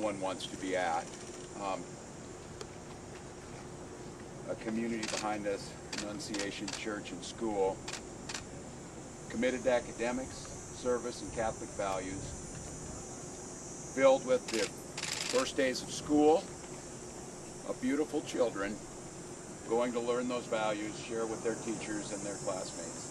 everyone wants to be at. A community behind us, Annunciation Church and School, committed to academics, service, and Catholic values, filled with the first days of school of beautiful children going to learn those values, share with their teachers and their classmates.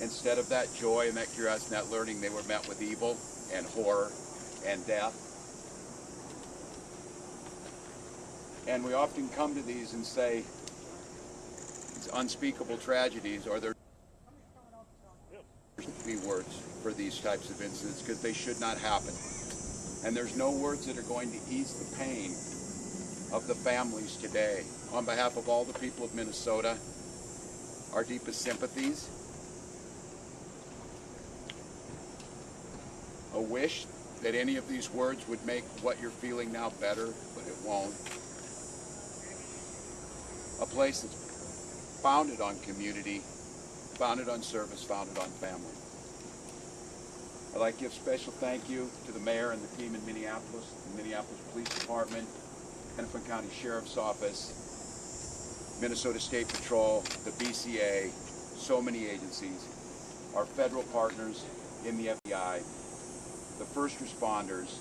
Instead of that joy and that curiosity and that learning, they were met with evil and horror and death. And we often come to these and say, these unspeakable tragedies, or there should be words for these types of incidents because they should not happen. And there's no words that are going to ease the pain of the families today. On behalf of all the people of Minnesota, our deepest sympathies. A wish that any of these words would make what you're feeling now better, but it won't. A place that's founded on community, founded on service, founded on family. I'd like to give special thank you to the mayor and the team in Minneapolis, the Minneapolis Police Department, Hennepin County Sheriff's Office, Minnesota State Patrol, the BCA, so many agencies, our federal partners in the FBI, the first responders,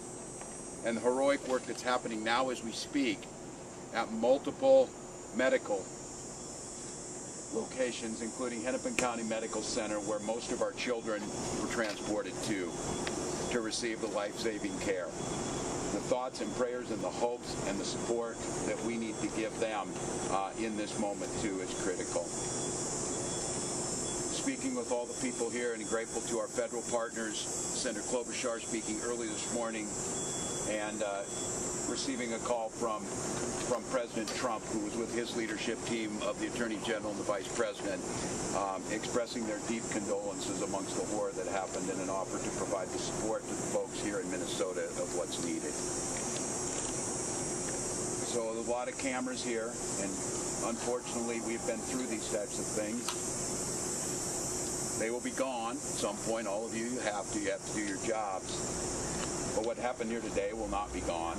and the heroic work that's happening now as we speak at multiple medical locations, including Hennepin County Medical Center, where most of our children were transported to receive the life-saving care. The thoughts and prayers and the hopes and the support that we need to give them in this moment too is critical. Speaking with all the people here and grateful to our federal partners, Senator Klobuchar speaking early this morning and receiving a call from President Trump, who was with his leadership team of the Attorney General and the Vice President, expressing their deep condolences amongst the horror that happened and an offer to provide the support to the folks here in Minnesota of what's needed. So a lot of cameras here, and unfortunately we've been through these types of things. They will be gone at some point. All of you have to do your jobs. But what happened here today will not be gone.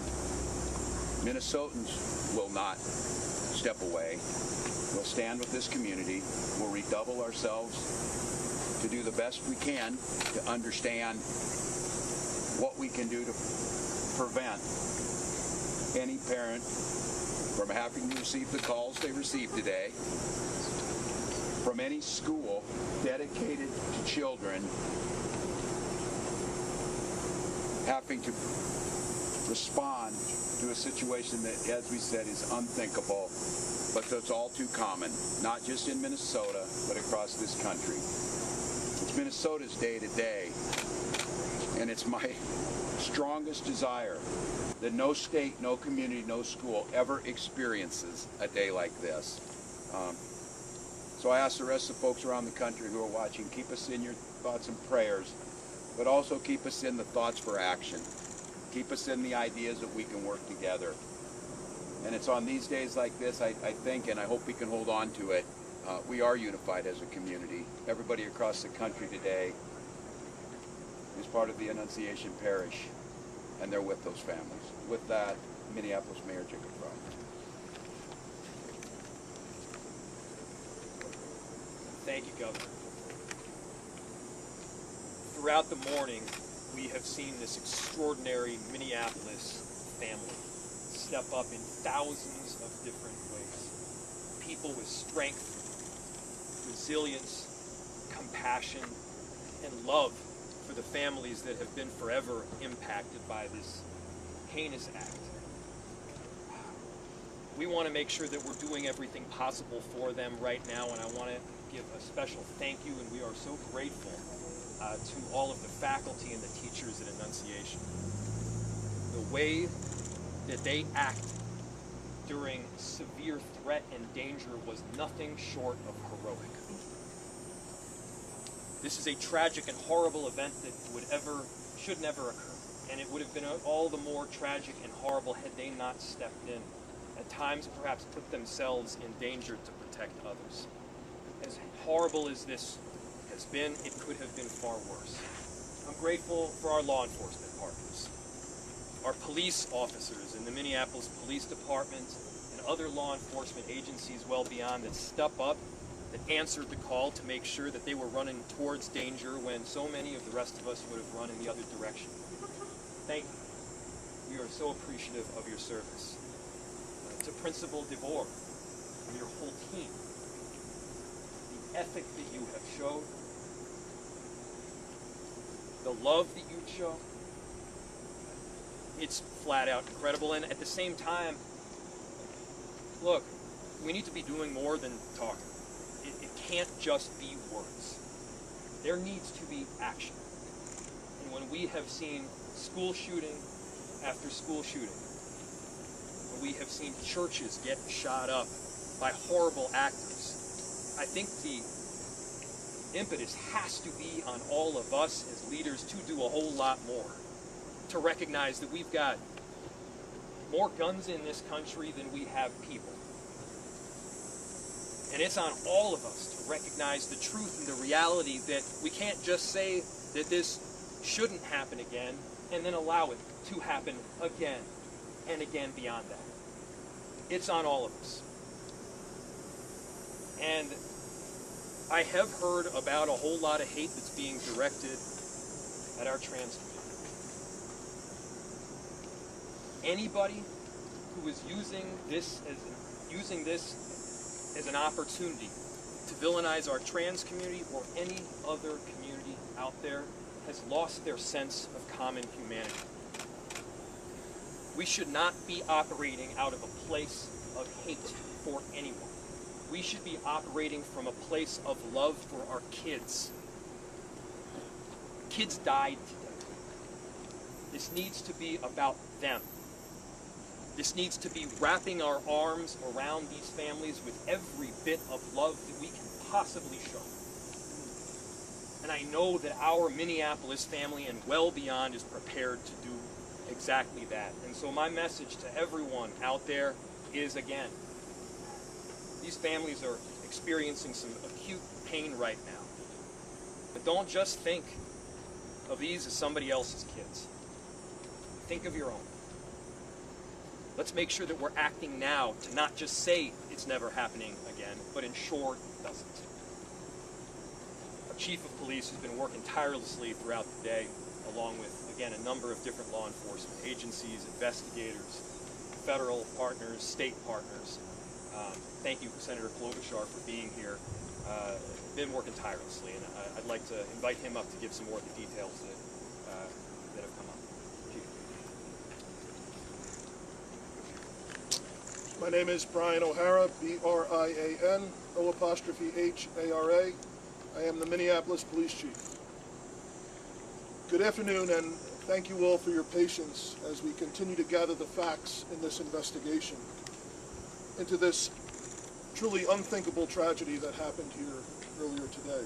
Minnesotans will not step away. We'll stand with this community. We'll redouble ourselves to do the best we can to understand what we can do to prevent any parent from having to receive the calls they received today, from any school dedicated to children having to respond to a situation that, as we said, is unthinkable, but that's all too common, not just in Minnesota, but across this country. It's Minnesota's day to day, and it's my strongest desire that no state, no community, no school ever experiences a day like this. So I ask the rest of the folks around the country who are watching, keep us in your thoughts and prayers, but also keep us in the thoughts for action. Keep us in the ideas that we can work together. And it's on these days like this, I think, and I hope we can hold on to it, we are unified as a community. Everybody across the country today is part of the Annunciation Parish, and they're with those families. With that, Minneapolis Mayor Jacob Fry. Thank you, Governor. Throughout the morning, we have seen this extraordinary Minneapolis family step up in thousands of different ways. People with strength, resilience, compassion, and love for the families that have been forever impacted by this heinous act. We want to make sure that we're doing everything possible for them right now, and I want to give a special thank you, and we are so grateful to all of the faculty and the teachers at Annunciation. The way that they acted during severe threat and danger was nothing short of heroic. This is a tragic and horrible event that should never occur, and it would have been all the more tragic and horrible had they not stepped in, at times perhaps put themselves in danger to protect others. As horrible as this has been, it could have been far worse. I'm grateful for our law enforcement partners. our police officers in the Minneapolis Police Department and other law enforcement agencies well beyond that step up, that answered the call to make sure that they were running towards danger when so many of the rest of us would have run in the other direction. Thank you. We are so appreciative of your service. To Principal DeVore and your whole team, the ethic that you have showed, the love that you show, it's flat out incredible. And at the same time, look, we need to be doing more than talking. It can't just be words. There needs to be action. And when we have seen school shooting after school shooting, when we have seen churches get shot up by horrible actors, I think the impetus has to be on all of us as leaders to do a whole lot more, to recognize that we've got more guns in this country than we have people. And it's on all of us to recognize the truth and the reality that we can't just say that this shouldn't happen again and then allow it to happen again and again beyond that. It's on all of us. And I have heard about a whole lot of hate that's being directed at our trans community. Anybody who is using this as an opportunity to villainize our trans community or any other community out there has lost their sense of common humanity. We should not be operating out of a place of hate for anyone. We should be operating from a place of love for our kids. Kids died today. This needs to be about them. This needs to be wrapping our arms around these families with every bit of love that we can possibly show. And I know that our Minneapolis family and well beyond is prepared to do exactly that. And so my message to everyone out there is, again, these families are experiencing some acute pain right now. But don't just think of these as somebody else's kids. Think of your own. Let's make sure that we're acting now to not just say it's never happening again, but ensure it doesn't. Our chief of police has been working tirelessly throughout the day, along with, again, a number of different law enforcement agencies, investigators, federal partners, state partners. Thank you, Senator Klobuchar, for being here. Been working tirelessly, and I'd like to invite him up to give some more of the details that have come up. Chief. My name is Brian O'Hara, B-R-I-A-N, O''H-A-R-A. I am the Minneapolis Police Chief. Good afternoon, and thank you all for your patience as we continue to gather the facts in this investigation into this truly unthinkable tragedy that happened here earlier today.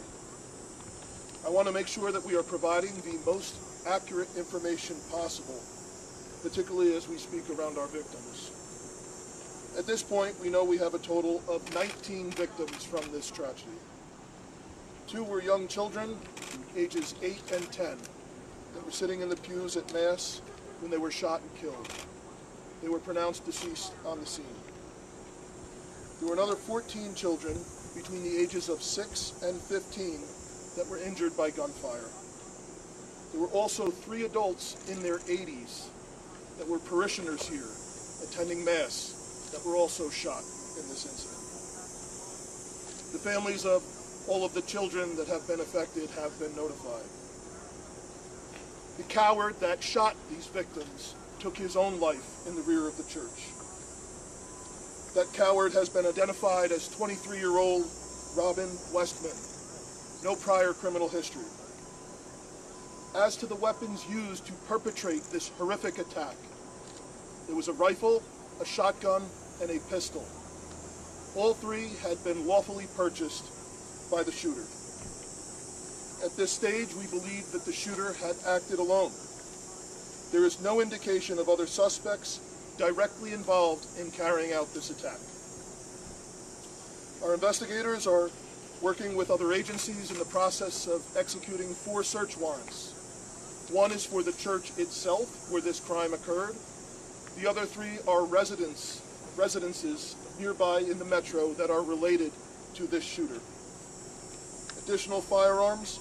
I want to make sure that we are providing the most accurate information possible, particularly as we speak around our victims. At this point, we know we have a total of 19 victims from this tragedy. 2 were young children, ages 8 and 10, that were sitting in the pews at Mass when they were shot and killed. They were pronounced deceased on the scene. There were another 14 children between the ages of 6 and 15 that were injured by gunfire. There were also 3 adults in their 80s that were parishioners here attending Mass that were also shot in this incident. The families of all of the children that have been affected have been notified. The coward that shot these victims took his own life in the rear of the church. That coward has been identified as 23-year-old Robin Westman, no prior criminal history. As to the weapons used to perpetrate this horrific attack, there was a rifle, a shotgun, and a pistol. All 3 had been lawfully purchased by the shooter. At this stage, we believe that the shooter had acted alone. There is no indication of other suspects directly involved in carrying out this attack. Our investigators are working with other agencies in the process of executing 4 search warrants One is for the church itself, where this crime occurred. The other 3 are residences nearby in the metro that are related to this shooter. Additional firearms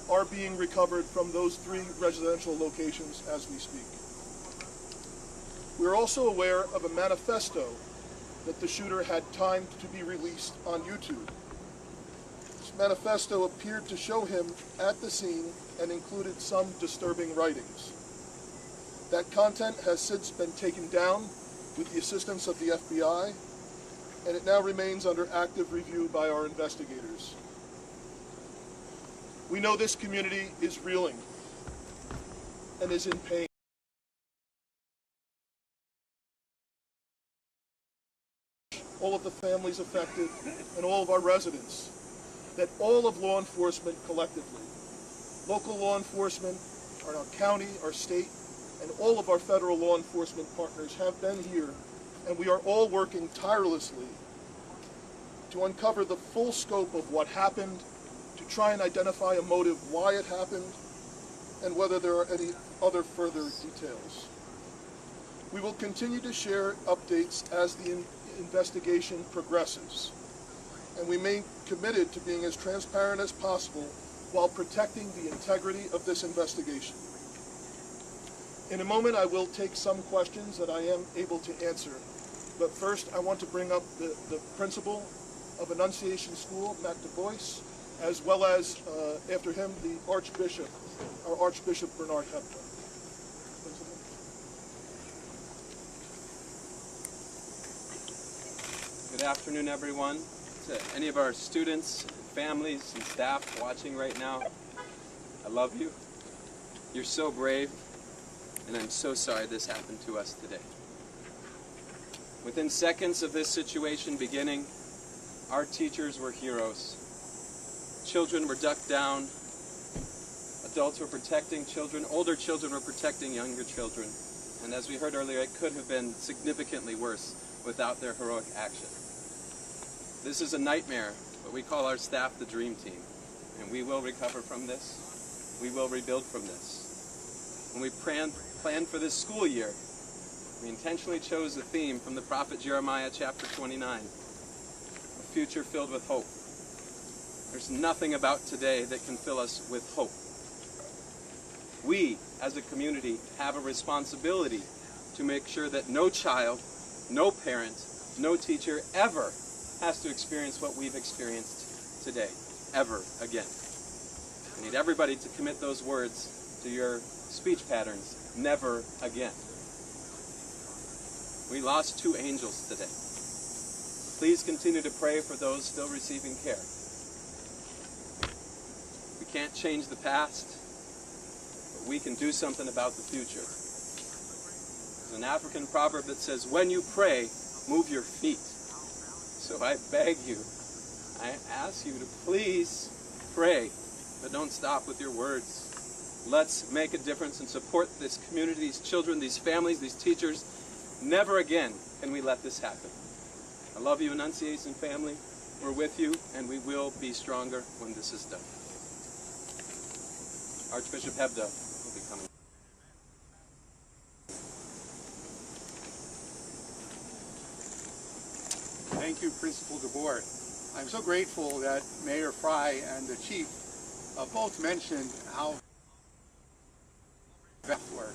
are being recovered from those 3 residential locations as we speak. We're also aware of a manifesto that the shooter had timed to be released on YouTube. This manifesto appeared to show him at the scene and included some disturbing writings. That content has since been taken down with the assistance of the FBI, and it now remains under active review by our investigators. We know this community is reeling and is in pain. All of the families affected and all of our residents, that all of law enforcement collectively, local law enforcement, our county, our state, and all of our federal law enforcement partners have been here, and we are all working tirelessly to uncover the full scope of what happened, to try and identify a motive why it happened, and whether there are any other further details. We will continue to share updates as the investigation progresses, and we remain committed to being as transparent as possible while protecting the integrity of this investigation. In a moment, I will take some questions that I am able to answer, but first I want to bring up the principal of Annunciation School, Matt Du Bois, as well as, after him, the Archbishop, our Archbishop Bernard Hebda. Good afternoon, everyone. To any of our students, families, and staff watching right now, I love you. You're so brave, and I'm so sorry this happened to us today. Within seconds of this situation beginning, our teachers were heroes. Children were ducked down. Adults were protecting children. Older children were protecting younger children. And as we heard earlier, it could have been significantly worse without their heroic action. This is a nightmare, but we call our staff the Dream Team. And we will recover from this. We will rebuild from this. When we planned for this school year, we intentionally chose a theme from the prophet Jeremiah chapter 29, a future filled with hope. There's nothing about today that can fill us with hope. We, as a community, have a responsibility to make sure that no child, no parent, no teacher ever has to experience what we've experienced today, ever again. I need everybody to commit those words to your speech patterns, never again. We lost 2 angels today. Please continue to pray for those still receiving care. We can't change the past, but we can do something about the future. There's an African proverb that says, when you pray, move your feet. So I beg you, I ask you to please pray, but don't stop with your words. Let's make a difference and support this community, these children, these families, these teachers. Never again can we let this happen. I love you, Annunciation family. We're with you, and we will be stronger when this is done. Archbishop Hebda will be coming. Thank you, Principal DeBoer. I'm so grateful that Mayor Fry and the Chief both mentioned how were.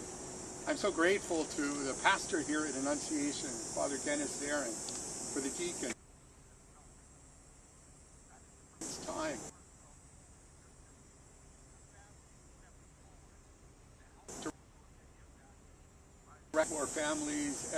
I'm so grateful to the pastor here at Annunciation, Father Dennis Aaron, for the deacon. It's time to for families.